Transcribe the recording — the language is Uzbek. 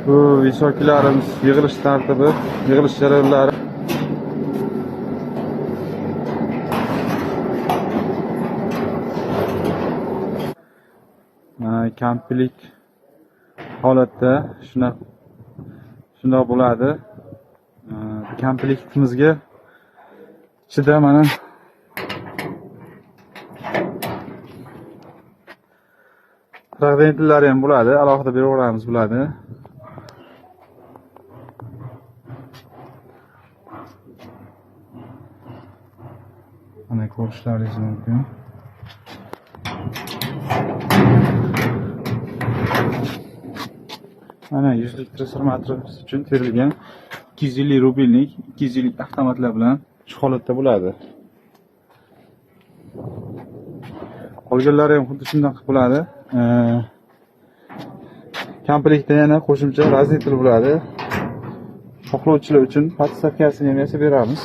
Bu visokilarimiz yig'ilish tartibi, yig'ilish jarayonlari. Kamplik holatda shunday bo'ladi. Kamplikimizga ichida mana fragmentlari ham bo'ladi, alohida beraveramiz bo'ladi. Mana ko'rishlaringiz mumkin. Mana 100 litr sirmatrimiz uchun terilgan 250 rubellik 200 avtomatlar bilan shu holatda bo'ladi. Qolganlari ham xuddi shunday qilib bo'ladi. Komplektda yana qo'shimcha razvedka bo'ladi. Xohlovchilar uchun podstavkasini ham yasab beramiz.